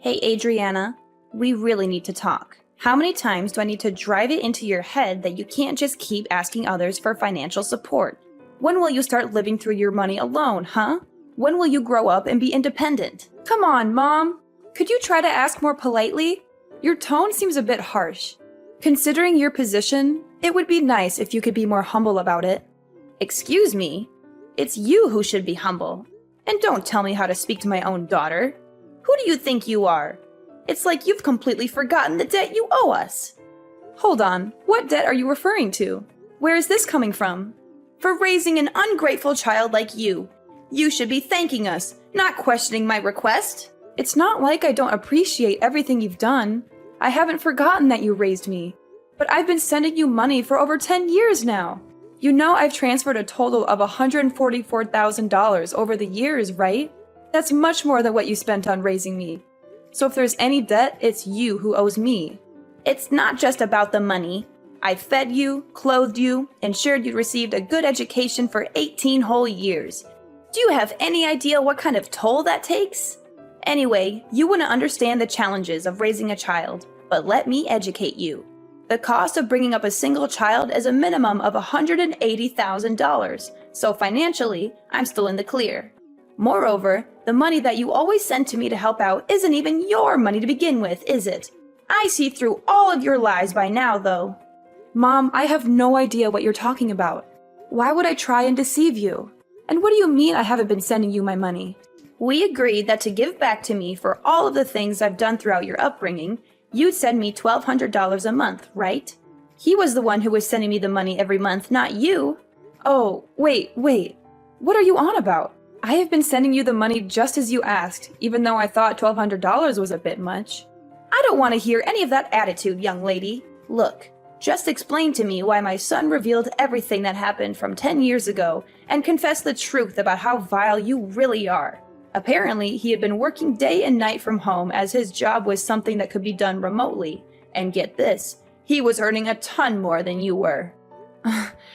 Hey, Adriana, we really need to talk. How many times do I need to drive it into your head that you can't just keep asking others for financial support? When will you start living through your money alone, huh? When will you grow up and be independent? Come on, Mom! Could you try to ask more politely? Your tone seems a bit harsh. Considering your position, it would be nice if you could be more humble about it. Excuse me? It's you who should be humble. And don't tell me how to speak to my own daughter. Who do you think you are? It's like you've completely forgotten the debt you owe us. Hold on, what debt are you referring to? Where is this coming from? For raising an ungrateful child like you. You should be thanking us, not questioning my request. It's not like I don't appreciate everything you've done. I haven't forgotten that you raised me. But I've been sending you money for over 10 years now. You know I've transferred a total of $144,000 over the years, right? That's much more than what you spent on raising me. So if there's any debt, it's you who owes me. It's not just about the money. I fed you, clothed you, ensured you received a good education for 18 whole years. Do you have any idea what kind of toll that takes? Anyway, you wouldn't understand the challenges of raising a child, but let me educate you. The cost of bringing up a single child is a minimum of $180,000, so financially, I'm still in the clear. Moreover, the money that you always send to me to help out isn't even your money to begin with, is it? I see through all of your lies by now, though. Mom, I have no idea what you're talking about. Why would I try and deceive you? And what do you mean I haven't been sending you my money? We agreed that to give back to me for all of the things I've done throughout your upbringing, you'd send me $1,200 a month, right? He was the one who was sending me the money every month, not you. Oh, wait. What are you on about? I have been sending you the money just as you asked, even though I thought $1,200 was a bit much. I don't want to hear any of that attitude, young lady. Look, just explain to me why my son revealed everything that happened from 10 years ago and confess the truth about how vile you really are. Apparently, he had been working day and night from home as his job was something that could be done remotely. And get this, he was earning a ton more than you were.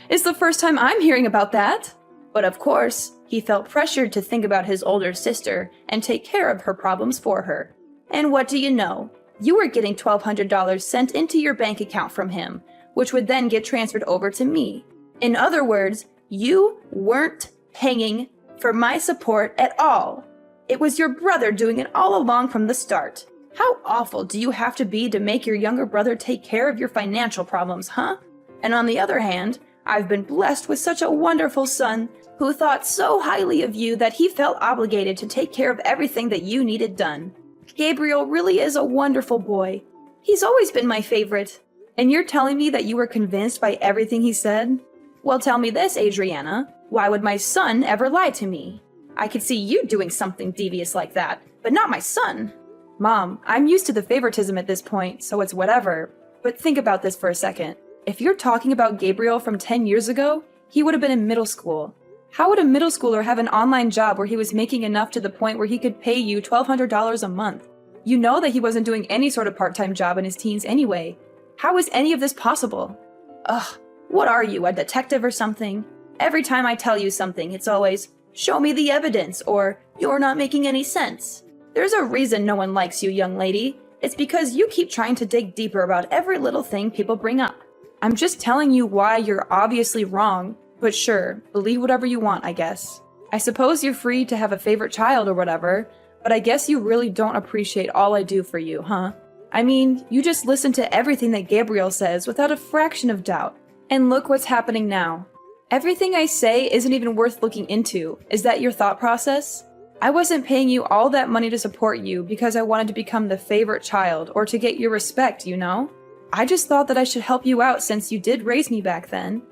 It's the first time I'm hearing about that. But of course, he felt pressured to think about his older sister and take care of her problems for her. And what do you know? You were getting $1,200 sent into your bank account from him, which would then get transferred over to me. In other words, you weren't paying for my support at all. It was your brother doing it all along from the start. How awful do you have to be to make your younger brother take care of your financial problems, huh? And on the other hand, I've been blessed with such a wonderful son who thought so highly of you that he felt obligated to take care of everything that you needed done. Gabriel really is a wonderful boy. He's always been my favorite. And you're telling me that you were convinced by everything he said? Well, tell me this, Adriana. Why would my son ever lie to me? I could see you doing something devious like that, but not my son. Mom, I'm used to the favoritism at this point, so it's whatever. But think about this for a second. If you're talking about Gabriel from 10 years ago, he would have been in middle school. How would a middle schooler have an online job where he was making enough to the point where he could pay you $1,200 a month? You know that he wasn't doing any sort of part-time job in his teens anyway. How is any of this possible? Ugh, what are you, a detective or something? Every time I tell you something, it's always, show me the evidence, or you're not making any sense. There's a reason no one likes you, young lady. It's because you keep trying to dig deeper about every little thing people bring up. I'm just telling you why you're obviously wrong. But sure, believe whatever you want, I guess. I suppose you're free to have a favorite child or whatever, but I guess you really don't appreciate all I do for you, huh? I mean, you just listen to everything that Gabriel says without a fraction of doubt. And look what's happening now. Everything I say isn't even worth looking into. Is that your thought process? I wasn't paying you all that money to support you because I wanted to become the favorite child or to get your respect, you know? I just thought that I should help you out since you did raise me back then.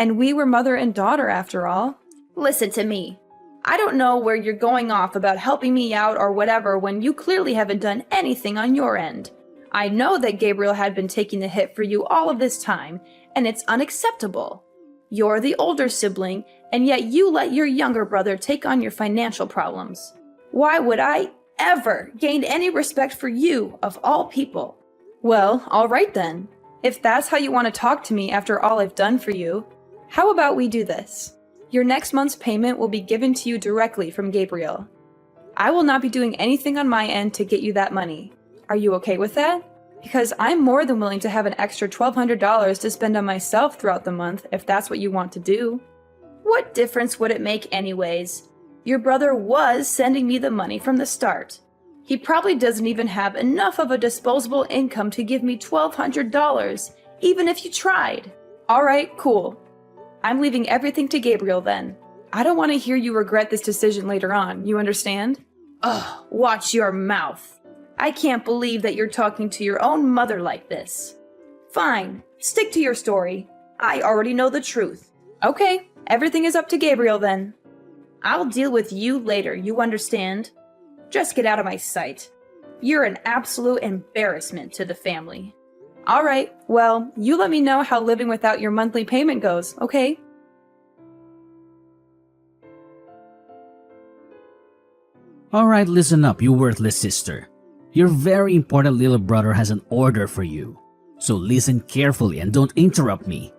And we were mother and daughter after all. Listen to me. I don't know where you're going off about helping me out or whatever when you clearly haven't done anything on your end. I know that Gabriel had been taking the hit for you all of this time, and it's unacceptable. You're the older sibling, and yet you let your younger brother take on your financial problems. Why would I ever gain any respect for you, of all people? Well, all right then. If that's how you want to talk to me after all I've done for you, how about we do this? Your next month's payment will be given to you directly from Gabriel. I will not be doing anything on my end to get you that money. Are you okay with that? Because I'm more than willing to have an extra $1,200 to spend on myself throughout the month if that's what you want to do. What difference would it make anyways? Your brother was sending me the money from the start. He probably doesn't even have enough of a disposable income to give me $1,200, even if you tried. Alright, cool. I'm leaving everything to Gabriel then. I don't want to hear you regret this decision later on, you understand? Ugh, watch your mouth. I can't believe that you're talking to your own mother like this. Fine, stick to your story. I already know the truth. Okay, everything is up to Gabriel then. I'll deal with you later, you understand? Just get out of my sight. You're an absolute embarrassment to the family. Alright, well, you let me know how living without your monthly payment goes, okay? Alright, listen up, you worthless sister. Your very important little brother has an order for you. So listen carefully and don't interrupt me.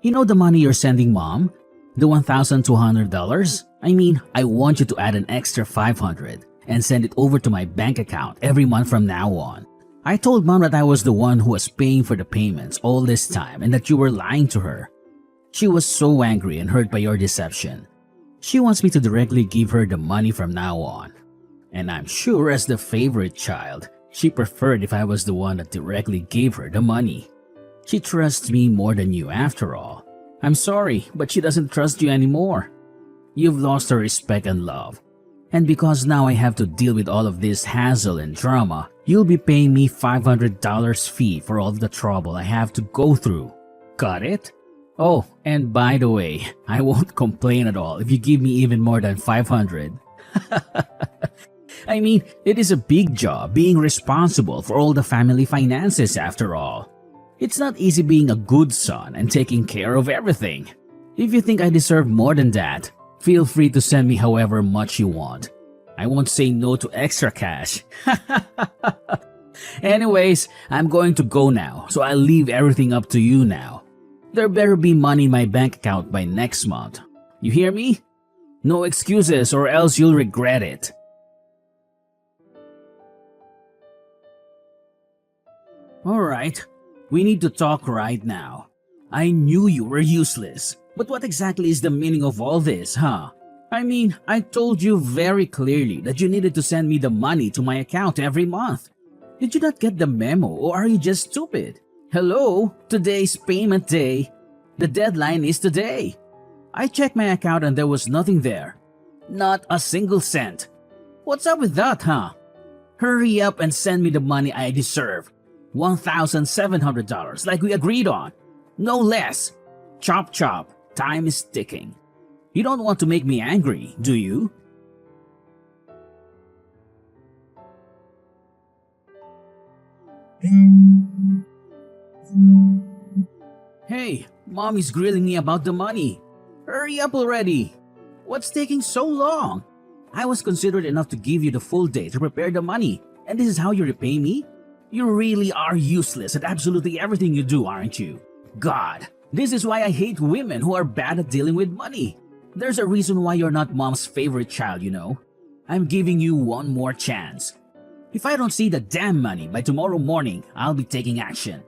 You know the money you're sending mom? The $1,200? I mean, I want you to add an extra $500 and send it over to my bank account every month from now on. I told mom that I was the one who was paying for the payments all this time and that you were lying to her. She was so angry and hurt by your deception. She wants me to directly give her the money from now on. And I'm sure as the favorite child, she preferred if I was the one that directly gave her the money. She trusts me more than you after all. I'm sorry, but she doesn't trust you anymore. You've lost her respect and love. And because now I have to deal with all of this hassle and drama, you'll be paying me $500 fee for all the trouble I have to go through. Got it? Oh, and by the way, I won't complain at all if you give me even more than $500. I mean, it is a big job being responsible for all the family finances after all. It's not easy being a good son and taking care of everything. If you think I deserve more than that, feel free to send me however much you want. I won't say no to extra cash. Anyways, I'm going to go now, so I'll leave everything up to you now. There better be money in my bank account by next month. You hear me? No excuses or else you'll regret it. Alright, we need to talk right now. I knew you were useless, but what exactly is the meaning of all this, huh? I mean, I told you very clearly that you needed to send me the money to my account every month. Did you not get the memo or are you just stupid? Hello, today's payment day. The deadline is today. I checked my account and there was nothing there. Not a single cent. What's up with that, huh? Hurry up and send me the money I deserve. $1,700 like we agreed on. No less. Chop chop. Time is ticking. You don't want to make me angry, do you? Hey, Mommy's grilling me about the money. Hurry up already. What's taking so long? I was considerate enough to give you the full day to prepare the money, and this is how you repay me? You really are useless at absolutely everything you do, aren't you? God, this is why I hate women who are bad at dealing with money. There's a reason why you're not mom's favorite child, you know. I'm giving you one more chance. If I don't see the damn money by tomorrow morning, I'll be taking action.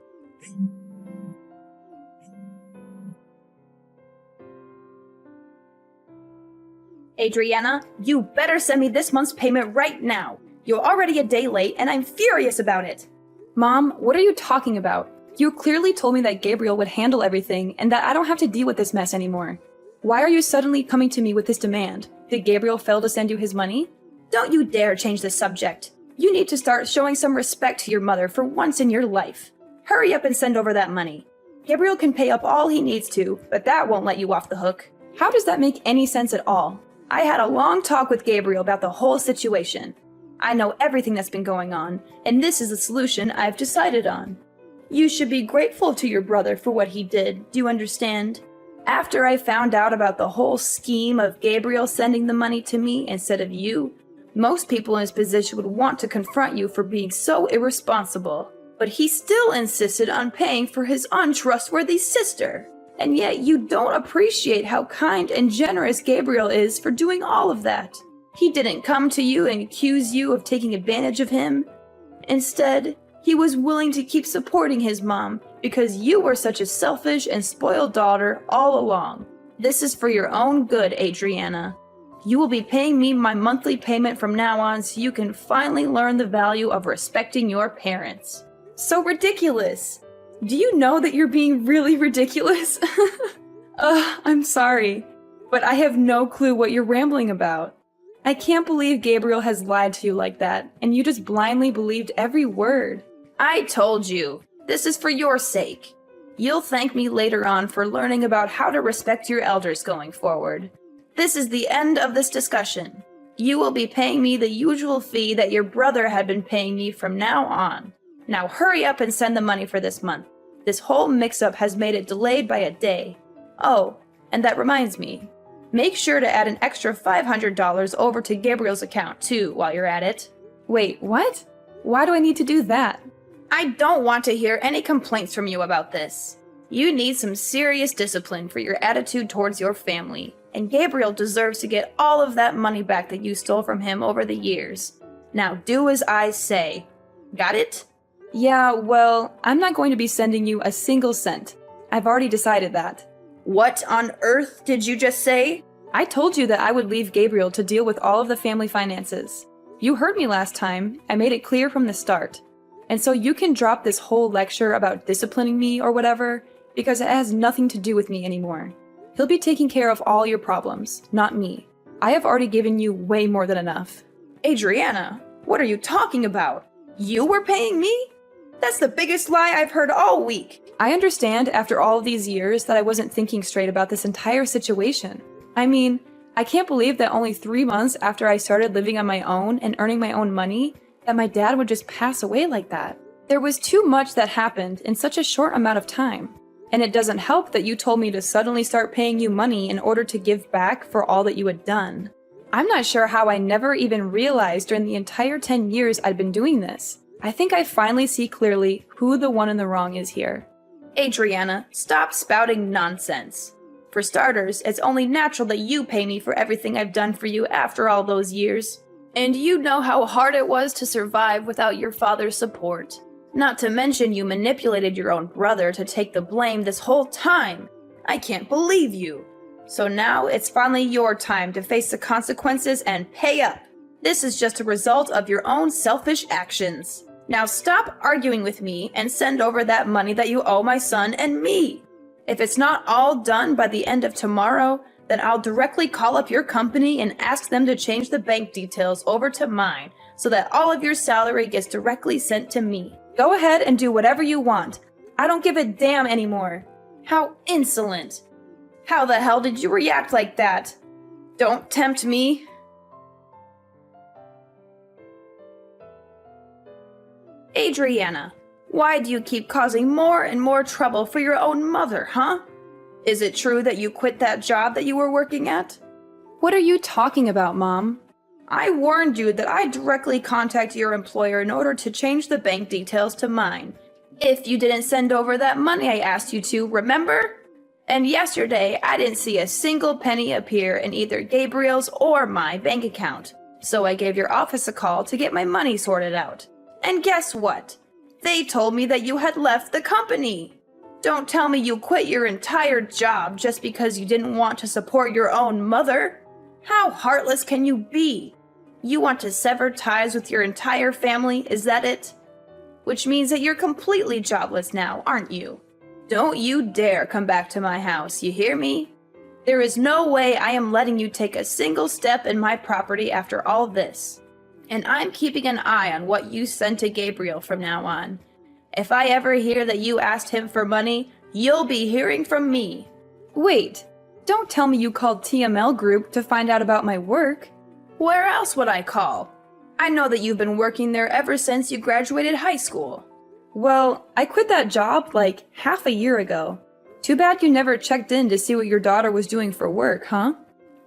Adriana, you better send me this month's payment right now. You're already a day late and I'm furious about it. Mom, what are you talking about? You clearly told me that Gabriel would handle everything and that I don't have to deal with this mess anymore. Why are you suddenly coming to me with this demand? Did Gabriel fail to send you his money? Don't you dare change the subject. You need to start showing some respect to your mother for once in your life. Hurry up and send over that money. Gabriel can pay up all he needs to, but that won't let you off the hook. How does that make any sense at all? I had a long talk with Gabriel about the whole situation. I know everything that's been going on, and this is the solution I've decided on. You should be grateful to your brother for what he did, do you understand? After I found out about the whole scheme of Gabriel sending the money to me instead of you, most people in his position would want to confront you for being so irresponsible. But he still insisted on paying for his untrustworthy sister. And yet you don't appreciate how kind and generous Gabriel is for doing all of that. He didn't come to you and accuse you of taking advantage of him. Instead, he was willing to keep supporting his mom because you were such a selfish and spoiled daughter all along. This is for your own good, Adriana. You will be paying me my monthly payment from now on so you can finally learn the value of respecting your parents. So ridiculous! Do you know that you're being really ridiculous? I'm sorry, but I have no clue what you're rambling about. I can't believe Gabriel has lied to you like that, and you just blindly believed every word. I told you, this is for your sake. You'll thank me later on for learning about how to respect your elders going forward. This is the end of this discussion. You will be paying me the usual fee that your brother had been paying me from now on. Now hurry up and send the money for this month. This whole mix-up has made it delayed by a day. Oh, and that reminds me. Make sure to add an extra $500 over to Gabriel's account, too, while you're at it. Wait, what? Why do I need to do that? I don't want to hear any complaints from you about this. You need some serious discipline for your attitude towards your family, and Gabriel deserves to get all of that money back that you stole from him over the years. Now do as I say. Got it? Yeah, well, I'm not going to be sending you a single cent. I've already decided that. What on earth did you just say? I told you that I would leave Gabriel to deal with all of the family finances. You heard me last time. I made it clear from the start. And so you can drop this whole lecture about disciplining me or whatever, because it has nothing to do with me anymore. He'll be taking care of all your problems, not me. I have already given you way more than enough. Adriana, what are you talking about? You were paying me? That's the biggest lie I've heard all week. I understand after all of these years that I wasn't thinking straight about this entire situation. I mean, I can't believe that only 3 months after I started living on my own and earning my own money, that my dad would just pass away like that. There was too much that happened in such a short amount of time. And it doesn't help that you told me to suddenly start paying you money in order to give back for all that you had done. I'm not sure how I never even realized during the entire 10 years I'd been doing this. I think I finally see clearly who the one in the wrong is here. Adriana, stop spouting nonsense. For starters, it's only natural that you pay me for everything I've done for you after all those years. And you know how hard it was to survive without your father's support. Not to mention you manipulated your own brother to take the blame this whole time. I can't believe you. So now it's finally your time to face the consequences and pay up. This is just a result of your own selfish actions. Now stop arguing with me and send over that money that you owe my son and me. If it's not all done by the end of tomorrow, then I'll directly call up your company and ask them to change the bank details over to mine so that all of your salary gets directly sent to me. Go ahead and do whatever you want. I don't give a damn anymore. How insolent. How the hell did you react like that? Don't tempt me. Adriana, why do you keep causing more and more trouble for your own mother, huh? Is it true that you quit that job that you were working at? What are you talking about, Mom? I warned you that I'd directly contact your employer in order to change the bank details to mine. If you didn't send over that money I asked you to, remember? And yesterday, I didn't see a single penny appear in either Gabriel's or my bank account. So I gave your office a call to get my money sorted out. And guess what? They told me that you had left the company. Don't tell me you quit your entire job just because you didn't want to support your own mother. How heartless can you be? You want to sever ties with your entire family, is that it? Which means that you're completely jobless now, aren't you? Don't you dare come back to my house, you hear me? There is no way I am letting you take a single step in my property after all this. And I'm keeping an eye on what you send to Gabriel from now on. If I ever hear that you asked him for money, you'll be hearing from me. Wait, don't tell me you called TML Group to find out about my work. Where else would I call? I know that you've been working there ever since you graduated high school. Well, I quit that job like half a year ago. Too bad you never checked in to see what your daughter was doing for work, huh?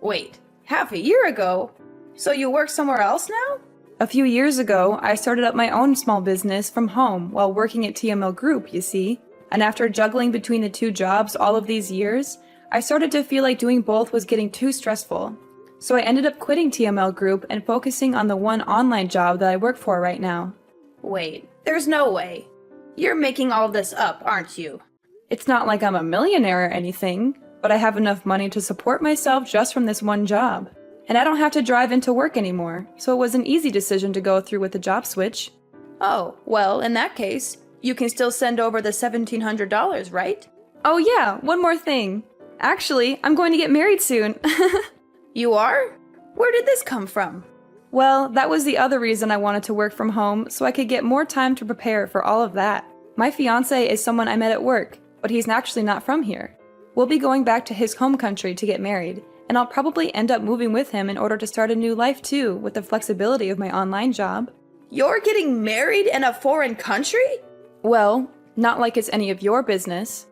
Wait, half a year ago? So you work somewhere else now? A few years ago, I started up my own small business from home while working at TML Group, you see. And after juggling between the two jobs all of these years, I started to feel like doing both was getting too stressful. So I ended up quitting TML Group and focusing on the one online job that I work for right now. Wait, there's no way. You're making all this up, aren't you? It's not like I'm a millionaire or anything, but I have enough money to support myself just from this one job. And I don't have to drive into work anymore, so it was an easy decision to go through with the job switch. Oh, well, in that case, you can still send over the $1,700, right? Oh yeah, one more thing. Actually, I'm going to get married soon. You are? Where did this come from? Well, that was the other reason I wanted to work from home, so I could get more time to prepare for all of that. My fiancé is someone I met at work, but he's actually not from here. We'll be going back to his home country to get married, and I'll probably end up moving with him in order to start a new life too, with the flexibility of my online job. You're getting married in a foreign country? Well, not like it's any of your business.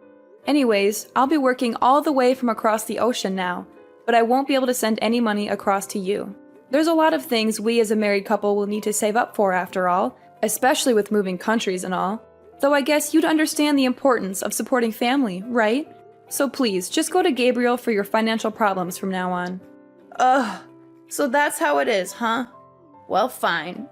Anyways, I'll be working all the way from across the ocean now, but I won't be able to send any money across to you. There's a lot of things we as a married couple will need to save up for after all, especially with moving countries and all. Though I guess you'd understand the importance of supporting family, right? So please, just go to Gabriel for your financial problems from now on. Ugh, so that's how it is, huh? Well, fine.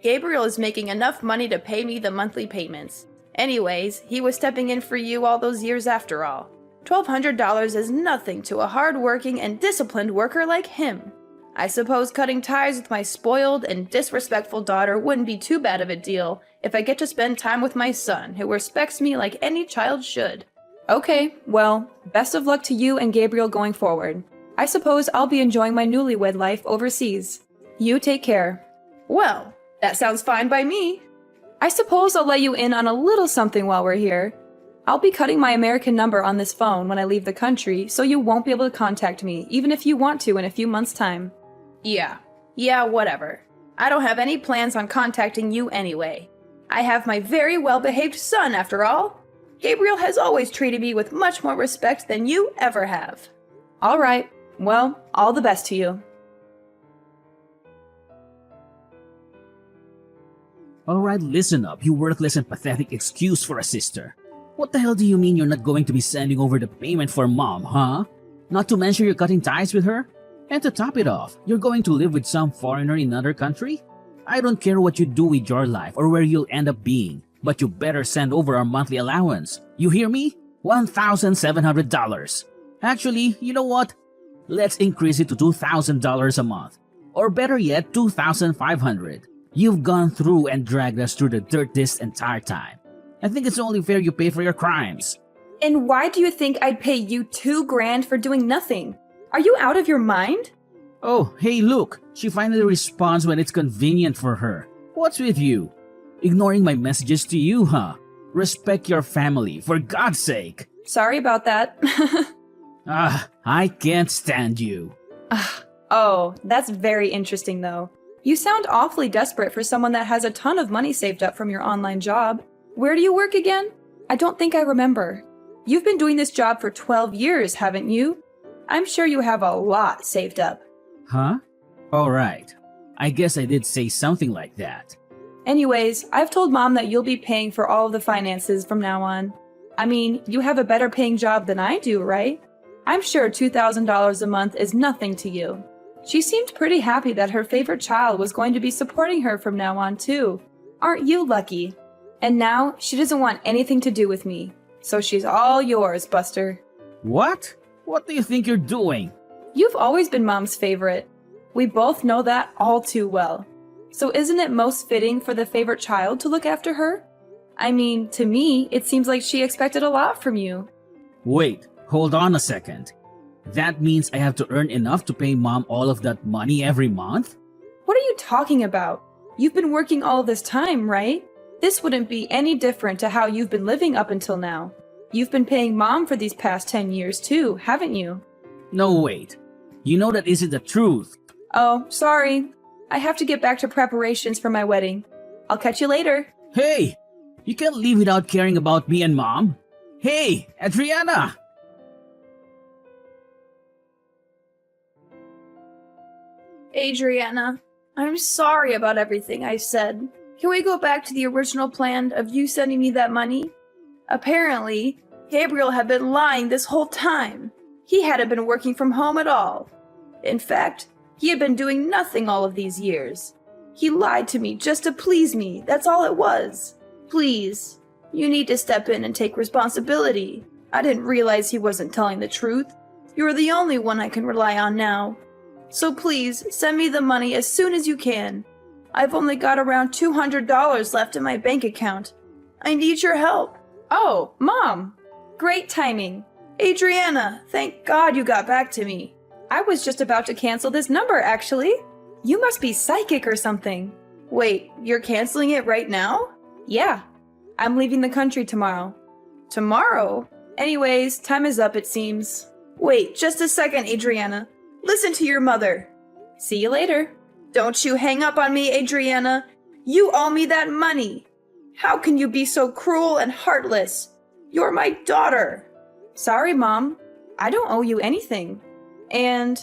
Gabriel is making enough money to pay me the monthly payments. Anyways, he was stepping in for you all those years after all. $1,200 is nothing to a hard-working and disciplined worker like him. I suppose cutting ties with my spoiled and disrespectful daughter wouldn't be too bad of a deal if I get to spend time with my son, who respects me like any child should. Okay, well, best of luck to you and Gabriel going forward. I suppose I'll be enjoying my newlywed life overseas. You take care. Well, that sounds fine by me. I suppose I'll let you in on a little something while we're here. I'll be cutting my American number on this phone when I leave the country, so you won't be able to contact me, even if you want to in a few months' time. Yeah, whatever. I don't have any plans on contacting you anyway. I have my very well-behaved son, after all. Gabriel has always treated me with much more respect than you ever have. All right. Well, all the best to you. Alright, listen up, you worthless and pathetic excuse for a sister. What the hell do you mean you're not going to be sending over the payment for mom, huh? Not to mention you're cutting ties with her? And to top it off, you're going to live with some foreigner in another country? I don't care what you do with your life or where you'll end up being, but you better send over our monthly allowance. You hear me? $1,700. Actually, you know what? Let's increase it to $2,000 a month. Or better yet, $2,500. You've gone through and dragged us through the dirt this entire time. I think it's only fair you pay for your crimes. And why do you think I'd pay you $2,000 for doing nothing? Are you out of your mind? Oh, hey look, she finally responds when it's convenient for her. What's with you? Ignoring my messages to you, huh? Respect your family, for God's sake. Sorry about that. I can't stand you. Oh, that's very interesting though. You sound awfully desperate for someone that has a ton of money saved up from your online job. Where do you work again? I don't think I remember. You've been doing this job for 12 years, haven't you? I'm sure you have a lot saved up. Huh? Alright. I guess I did say something like that. Anyways, I've told Mom that you'll be paying for all of the finances from now on. I mean, you have a better paying job than I do, right? I'm sure $2,000 a month is nothing to you. She seemed pretty happy that her favorite child was going to be supporting her from now on too. Aren't you lucky? And now she doesn't want anything to do with me. So she's all yours, Buster. What? What do you think you're doing? You've always been Mom's favorite. We both know that all too well. So isn't it most fitting for the favorite child to look after her? I mean, to me, it seems like she expected a lot from you. Wait, hold on a second. That means I have to earn enough to pay Mom all of that money every month? What are you talking about? You've been working all this time, right? This wouldn't be any different to how you've been living up until now. You've been paying Mom for these past 10 years too, haven't you? No, wait. You know that isn't the truth. Oh, sorry. I have to get back to preparations for my wedding. I'll catch you later. Hey! You can't leave without caring about me and Mom. Hey, Adriana! Adriana, I'm sorry about everything I said. Can we go back to the original plan of you sending me that money? Apparently, Gabriel had been lying this whole time. He hadn't been working from home at all. In fact, He had been doing nothing all of these years. He lied to me just to please me, that's all it was. Please, you need to step in and take responsibility. I didn't realize he wasn't telling the truth. You're the only one I can rely on now. So please, send me the money as soon as you can. I've only got around $200 left in my bank account. I need your help. Oh, Mom! Great timing. Adriana, thank God you got back to me. I was just about to cancel this number, actually. You must be psychic or something. Wait, you're canceling it right now? Yeah. I'm leaving the country tomorrow. Tomorrow? Anyways, time is up, it seems. Wait, just a second, Adriana. Listen to your mother. See you later. Don't you hang up on me, Adriana. You owe me that money. How can you be so cruel and heartless? You're my daughter. Sorry, Mom. I don't owe you anything. And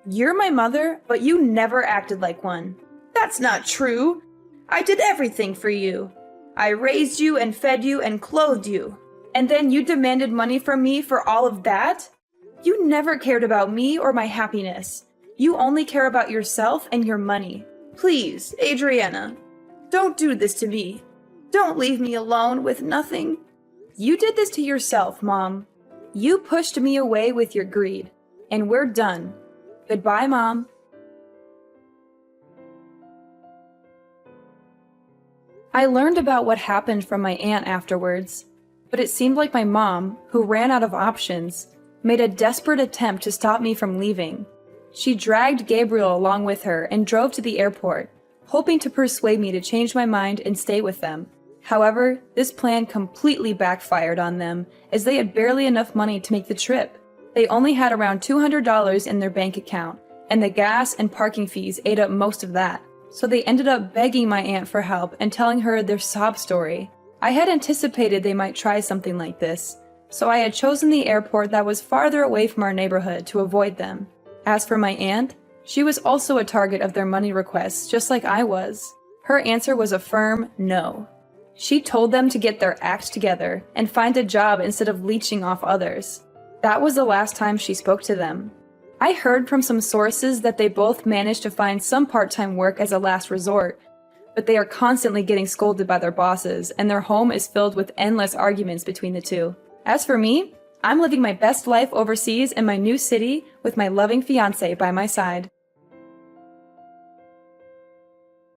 you're my mother, but you never acted like one. That's not true. I did everything for you. I raised you and fed you and clothed you. And then you demanded money from me for all of that? You never cared about me or my happiness. You only care about yourself and your money. Please, Adriana, don't do this to me. Don't leave me alone with nothing. You did this to yourself, Mom. You pushed me away with your greed. And we're done. Goodbye, Mom. I learned about what happened from my aunt afterwards, but it seemed like my mom, who ran out of options, made a desperate attempt to stop me from leaving. She dragged Gabriel along with her and drove to the airport, hoping to persuade me to change my mind and stay with them. However, this plan completely backfired on them, as they had barely enough money to make the trip. They only had around $200 in their bank account, and the gas and parking fees ate up most of that. So they ended up begging my aunt for help and telling her their sob story. I had anticipated they might try something like this, so I had chosen the airport that was farther away from our neighborhood to avoid them. As for my aunt, she was also a target of their money requests, just like I was. Her answer was a firm no. She told them to get their act together and find a job instead of leeching off others. That was the last time she spoke to them. I heard from some sources that they both managed to find some part-time work as a last resort, but they are constantly getting scolded by their bosses, and their home is filled with endless arguments between the two. As for me, I'm living my best life overseas in my new city with my loving fiancé by my side.